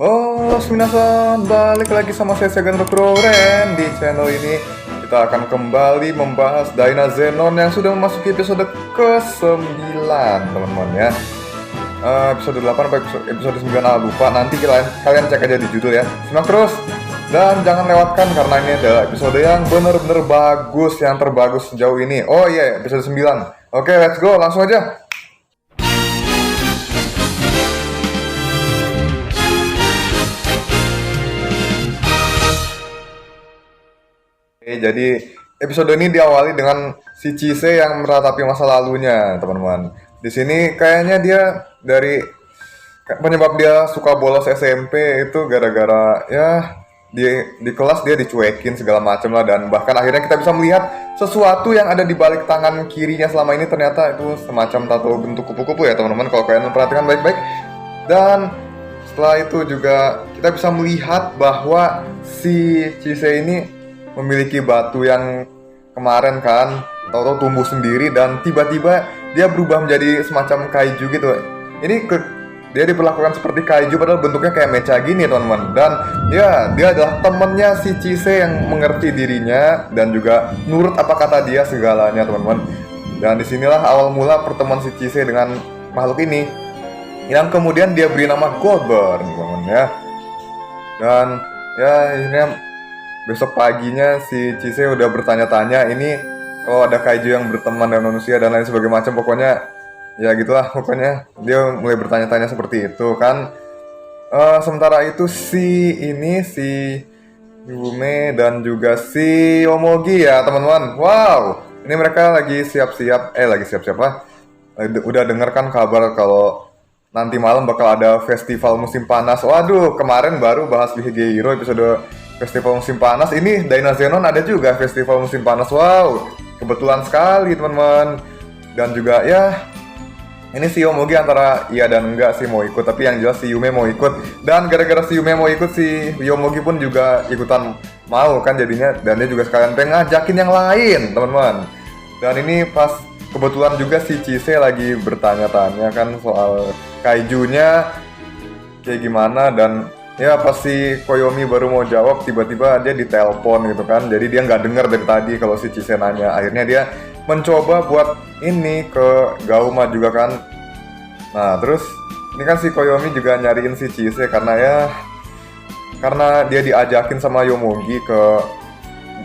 Oh, minasan, balik lagi sama saya Segan Rokuroren. Di channel ini kita akan kembali membahas Dynazenon yang sudah memasuki episode ke-9, teman-teman ya. Episode 8 atau episode 9, lupa. Nanti kalian cek aja di judul ya. Simak terus. Dan jangan lewatkan karena ini adalah episode yang bener-bener bagus, yang terbagus sejauh ini. Oh iya, episode 9. Oke, let's go, langsung aja. Jadi episode ini diawali dengan si Chise yang meratapi masa lalunya, teman-teman. Di sini kayaknya dia dari penyebab dia suka bolos SMP itu gara-gara ya di kelas dia dicuekin segala macam lah, dan bahkan akhirnya kita bisa melihat sesuatu yang ada di balik tangan kirinya selama ini, ternyata itu semacam tato bentuk kupu-kupu ya, teman-teman, kalau kalian memperhatikan baik-baik. Dan setelah itu juga kita bisa melihat bahwa si Chise ini memiliki batu yang kemarin kan tahu-tahu tumbuh sendiri dan tiba-tiba dia berubah menjadi semacam kaiju gitu. Dia diperlakukan seperti kaiju padahal bentuknya kayak mecha gini, teman-teman. Dan ya, dia adalah temennya si Chise yang mengerti dirinya dan juga nurut apa kata dia segalanya, teman-teman. Dan disinilah awal mula pertemuan si Chise dengan makhluk ini, yang kemudian dia beri nama Goldburn, teman-teman ya. Dan ya, akhirnya besok paginya si Chise udah bertanya-tanya ini kalau ada kaiju yang berteman dengan manusia dan lain sebagainya macam, pokoknya ya gitulah, pokoknya dia mulai bertanya-tanya seperti itu kan. Sementara itu si Yume dan juga si Yomogi ya, teman-teman. Wow, ini mereka lagi siap-siap lah. Udah denger kan kabar kalau nanti malam bakal ada festival musim panas. Waduh, kemarin baru bahas di Higehiro episode festival musim panas. Ini Dynazenon ada juga festival musim panas. Wow, kebetulan sekali, teman-teman. Dan juga ya, ini si Yomogi antara iya dan enggak sih mau ikut, tapi yang jelas si Yume mau ikut. Dan gara-gara si Yume mau ikut, si Yomogi pun juga ikutan mau kan jadinya, dan dia juga sekalian pengen ngajakin yang lain, teman-teman. Dan ini pas kebetulan juga si Chise lagi bertanya-tanya kan soal kaijunya kayak gimana, dan ya pasti Koyomi baru mau jawab tiba-tiba dia ditelepon gitu kan. Jadi dia nggak dengar dari tadi kalau si Chise nanya. Akhirnya dia mencoba buat ini ke Gauma juga kan. Nah terus ini kan si Koyomi juga nyariin si Chise karena dia diajakin sama Yomogi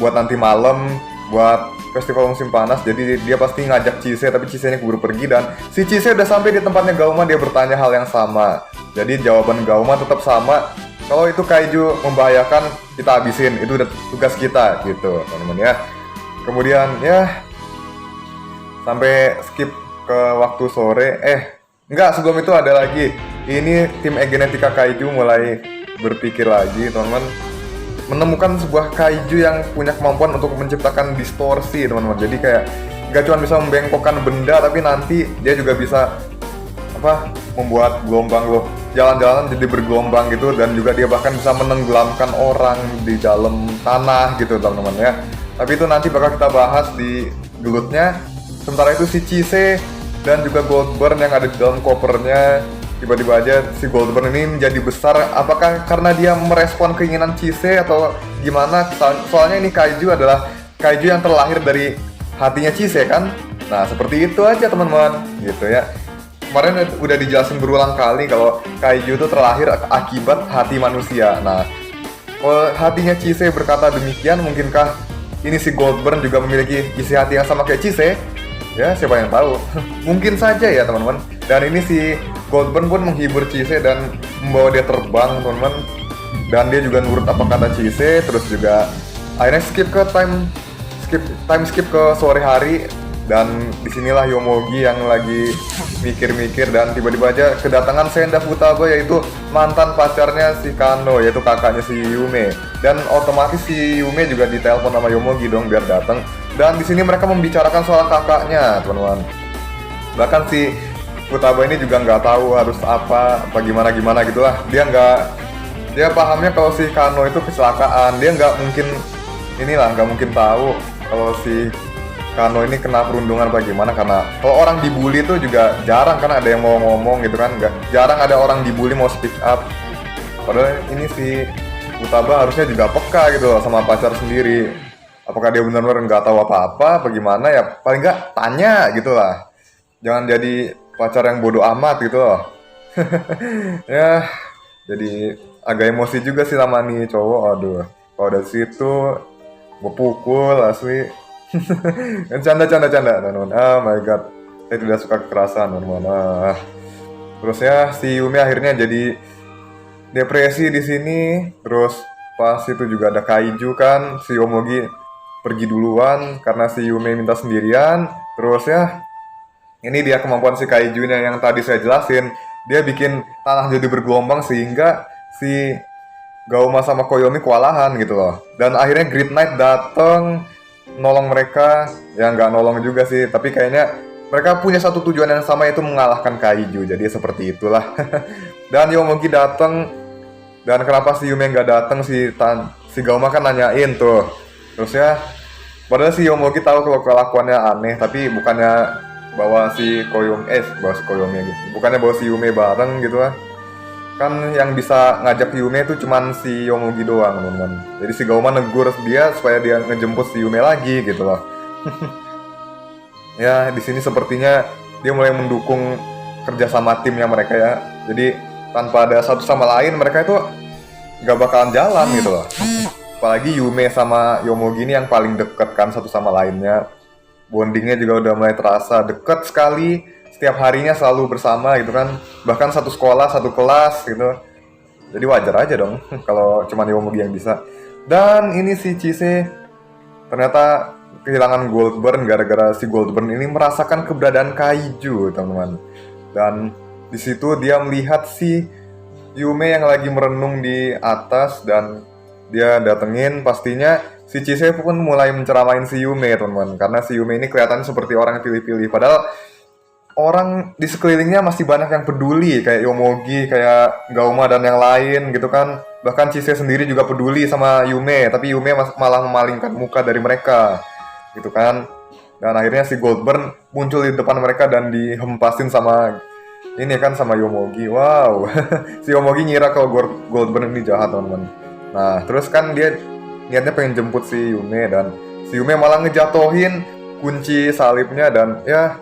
buat nanti malam buat festival musim panas. Jadi dia pasti ngajak Chise, tapi Chise-nya keburu pergi. Dan si Chise udah sampai di tempatnya Gauma, dia bertanya hal yang sama. Jadi jawaban Gauma tetap sama, kalau itu kaiju membahayakan kita habisin, itu udah tugas kita gitu, teman-teman ya. Kemudian ya sampai skip ke waktu sore. Enggak, sebelum itu ada lagi. Ini tim Egenetika Kaiju mulai berpikir lagi, teman-teman, menemukan sebuah kaiju yang punya kemampuan untuk menciptakan distorsi, teman-teman. Jadi kayak gak cuma bisa membengkokkan benda, tapi nanti dia juga bisa membuat gelombang loh, jalan-jalan jadi bergelombang gitu. Dan juga dia bahkan bisa menenggelamkan orang di dalam tanah gitu, teman-teman ya. Tapi itu nanti bakal kita bahas di gelutnya. Sementara itu si Chise dan juga Goldburn yang ada di dalam kopernya, tiba-tiba aja si Goldburn ini menjadi besar. Apakah karena dia merespon keinginan Chise atau gimana? Soalnya ini kaiju adalah kaiju yang terlahir dari hatinya Chise kan. Nah seperti itu aja, teman-teman, gitu ya. Kemarin udah dijelasin berulang kali kalau kaiju itu terlahir akibat hati manusia. Nah kalau hatinya Chise berkata demikian, mungkinkah ini si Goldburn juga memiliki isi hati yang sama kayak Chise? Ya siapa yang tahu. Mungkin saja ya, teman-teman. Dan ini si Goldburn pun menghibur Chise dan membawa dia terbang, teman-teman. Dan dia juga nurut apa kata Chise. Terus juga akhirnya time skip ke sore hari. Dan disinilah Yomogi yang lagi mikir-mikir, dan tiba-tiba aja kedatangan Senda Futaba, yaitu mantan pacarnya si Kano, yaitu kakaknya si Yume. Dan otomatis si Yume juga ditelepon sama Yomogi dong biar datang. Dan di sini mereka membicarakan soal kakaknya, teman-teman. Bahkan si Futaba ini juga nggak tahu harus apa gimana gitulah. Dia pahamnya kalau si Kano itu kecelakaan. Dia nggak mungkin tahu kalau si Kano ini kena perundungan gimana, karena kalau orang dibully itu juga jarang kan ada yang mau ngomong gitu kan. Jarang ada orang dibully mau speak up. Padahal ini si Utaba harusnya juga peka gitu loh sama pacar sendiri. Apakah dia benar-benar nggak tahu apa-apa, bagaimana ya? Paling nggak tanya gitu lah. Jangan jadi pacar yang bodoh amat gitu loh. Ya, jadi agak emosi juga sih sama nih cowok. Aduh, kalau dari situ gue pukul asli. Canda, teman-teman. Oh my god, saya tidak suka kekerasan, teman-teman. Terus ya si Yumi akhirnya jadi depresi di sini. Terus pas itu juga ada kaiju kan, si Omogi pergi duluan karena si Yume minta sendirian. Terus ya ini dia kemampuan si kaijunya yang tadi saya jelasin. Dia bikin tanah jadi bergelombang sehingga si Gauma sama Koyomi kewalahan gitu loh. Dan akhirnya Great Knight dateng nolong mereka. Ya nggak nolong juga sih, tapi kayaknya mereka punya satu tujuan yang sama, yaitu mengalahkan kaiju. Jadi seperti itulah. Dan Yomogi dateng. Dan kenapa si Yume nggak dateng, si Gauma kan nanyain tuh. Terus ya padahal si Yomogi tahu kalau kelakuannya aneh, tapi bukannya bawa si Koyomi gitu. Bukannya bawa si Yume bareng gitu lah. Kan yang bisa ngajak Yume itu cuman si Yomogi doang, teman-teman. Jadi si Gauma negur dia supaya dia ngejemput si Yume lagi gitu loh. Ya, di sini sepertinya dia mulai mendukung kerjasama timnya mereka ya. Jadi tanpa ada satu sama lain mereka itu nggak bakalan jalan gitu loh. Apalagi Yume sama Yomogi ini yang paling deket kan satu sama lainnya. Bondingnya juga udah mulai terasa deket sekali. Setiap harinya selalu bersama gitu kan. Bahkan satu sekolah, satu kelas gitu. Jadi wajar aja dong kalau cuma Yomogi yang bisa. Dan ini si Chise ternyata kehilangan Goldburn gara-gara si Goldburn ini merasakan keberadaan kaiju, teman-teman. Dan di situ dia melihat si Yume yang lagi merenung di atas dan dia datengin. Pastinya si Chise pun mulai menceramain si Yume, teman-teman. Karena si Yume ini kelihatan seperti orang yang pilih-pilih. Padahal orang di sekelilingnya masih banyak yang peduli, kayak Yomogi, kayak Gauma dan yang lain gitu kan. Bahkan Chise sendiri juga peduli sama Yume, tapi Yume malah memalingkan muka dari mereka gitu kan. Dan akhirnya si Goldburn muncul di depan mereka dan dihempasin sama ini kan, sama Yomogi. Wow. Si Yomogi ngira kalau Goldburn ini jahat, teman-teman. Nah, terus kan dia niatnya pengen jemput si Yume, dan si Yume malah ngejatohin kunci salibnya. Dan ya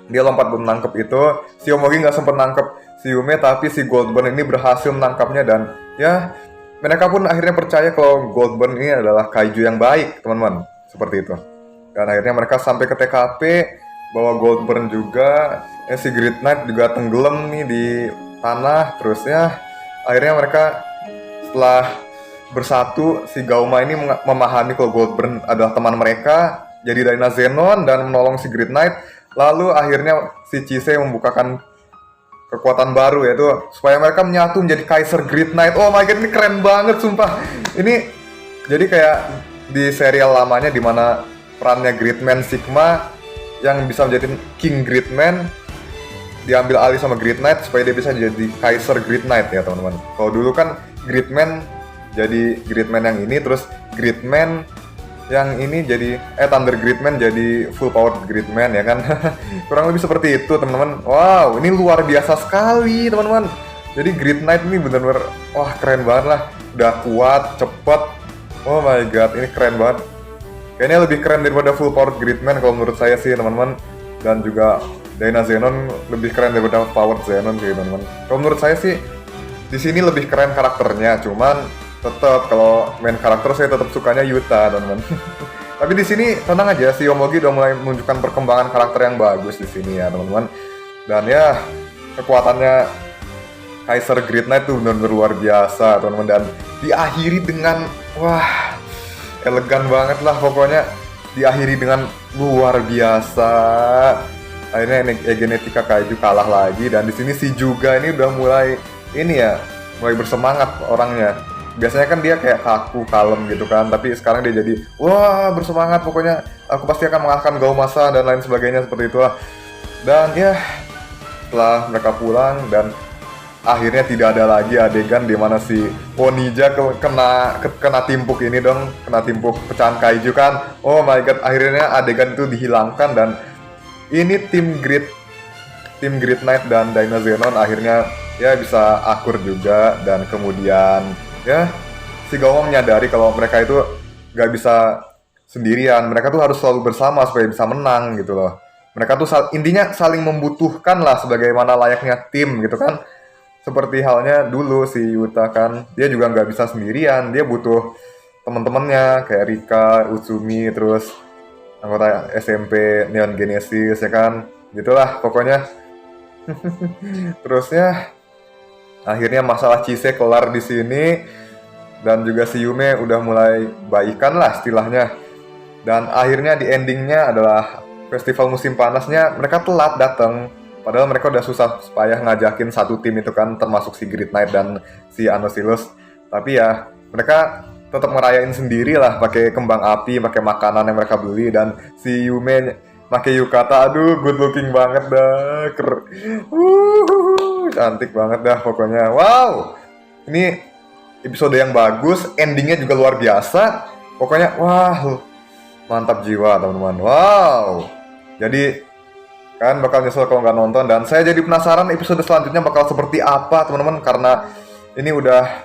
dia lompat buat nangkep itu. Si Yomogi nggak sempet nangkep si Yume, tapi si Goldburn ini berhasil menangkapnya. Dan ya mereka pun akhirnya percaya kalau Goldburn ini adalah kaiju yang baik, teman-teman. Seperti itu. Dan akhirnya mereka sampai ke TKP, bawa Goldburn juga. Si Great Knight juga tenggelam nih di tanah. Terus ya akhirnya mereka setelah bersatu, si Gauma ini memahami kalau Goldburn adalah teman mereka, jadi Daina Zenon dan menolong si Great Knight. Lalu akhirnya si Chise membukakan kekuatan baru, yaitu supaya mereka menyatu menjadi Kaiser Great Knight. Oh my god, ini keren banget sumpah. Ini jadi kayak di serial lamanya dimana perannya Greatman Sigma yang bisa menjadi King Greatman diambil alih sama Great Knight supaya dia bisa jadi Kaiser Great Knight ya, teman-teman. Kalau dulu kan Greatman jadi Greatman yang ini, terus Greatman yang ini jadi Thunder Greatman jadi full power Greatman ya kan. Kurang lebih seperti itu, teman-teman. Wow, ini luar biasa sekali, teman-teman. Jadi Great Knight ini benar-benar wah keren banget lah. Udah kuat, cepet. Oh my god, ini keren banget. Kayaknya lebih keren daripada full power Greatman kalau menurut saya sih, teman-teman. Dan juga Daina Zenon lebih keren daripada Power Zenon sih, teman-teman. Kalau menurut saya sih di sini lebih keren karakternya, cuman tetap kalau main karakter saya tetap sukanya Yuta, teman-teman. Tapi di sini tenang aja, si Yomogi udah mulai menunjukkan perkembangan karakter yang bagus di sini ya, teman-teman. Dan ya kekuatannya Kaiser Great Knight tuh benar-benar luar biasa, teman-teman. Dan diakhiri dengan wah elegan banget lah pokoknya. Diakhiri dengan luar biasa. Akhirnya genetika kaiju kalah lagi, dan di sini si juga ini udah mulai ini ya, mulai bersemangat orangnya. Biasanya kan dia kayak kaku, kalem gitu kan, tapi sekarang dia jadi wah bersemangat pokoknya. Aku pasti akan mengalahkan Gaumasa dan lain sebagainya seperti itulah. Dan ya setelah mereka pulang dan akhirnya tidak ada lagi adegan di mana si Onija kena timpuk ini dong, kena timpuk pecahan kaiju kan. Oh my god, akhirnya adegan itu dihilangkan. Dan ini tim Great Knight dan Daina Zenon akhirnya ya bisa akur juga. Dan kemudian ya si Gauma menyadari kalau mereka itu nggak bisa sendirian, mereka tuh harus selalu bersama supaya bisa menang gitu loh. Mereka tuh intinya saling membutuhkan lah sebagaimana layaknya tim gitu kan. Seperti halnya dulu si Yuta kan, dia juga nggak bisa sendirian, dia butuh teman-temannya kayak Rika, Utsumi, terus anggota SMP Neon Genesis ya kan, gitulah pokoknya. Terusnya akhirnya masalah Chise kelar di sini dan juga si Yume udah mulai baikan lah istilahnya. Dan akhirnya di endingnya adalah festival musim panasnya mereka telat datang. Padahal mereka udah susah supaya ngajakin satu tim itu kan, termasuk si Grid Knight dan si Anosilus. Tapi ya mereka tetap ngerayain sendiri lah, pakai kembang api, pakai makanan yang mereka beli, dan si Yume pakai yukata. Aduh, good looking banget dah. Cantik banget dah pokoknya. Wow, ini episode yang bagus, endingnya juga luar biasa. Pokoknya wah, mantap jiwa teman-teman. Wow. Jadi kan bakal nyesel kalau nggak nonton, dan saya jadi penasaran episode selanjutnya bakal seperti apa teman-teman, karena ini udah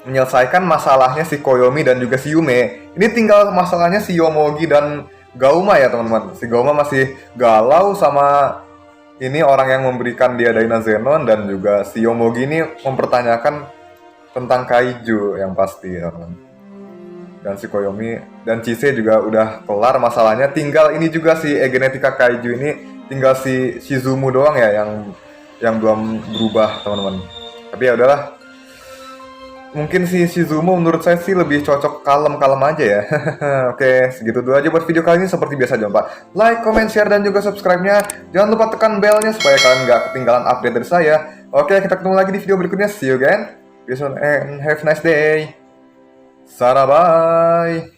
menyelesaikan masalahnya si Koyomi dan juga si Yume. Ini tinggal masalahnya si Yomogi dan Gauma ya teman-teman. Si Gauma masih galau sama ini orang yang memberikan dia Dynazenon, dan juga si Yomogi ini mempertanyakan tentang Kaiju yang pasti teman-teman. Dan si Koyomi dan Chise juga udah kelar masalahnya. Tinggal ini juga si Egenetika Kaiju ini, tinggal si Shizumu doang ya yang belum berubah teman-teman. Tapi ya udahlah. Mungkin si Shizumu menurut saya sih lebih cocok kalem-kalem aja ya. Oke, segitu dulu aja buat video kali ini. Seperti biasa jangan lupa like, comment, share, dan juga subscribe-nya. Jangan lupa tekan belnya supaya kalian nggak ketinggalan update dari saya. Oke, kita ketemu lagi di video berikutnya. See you again. Peace and have a nice day. Sarah, bye.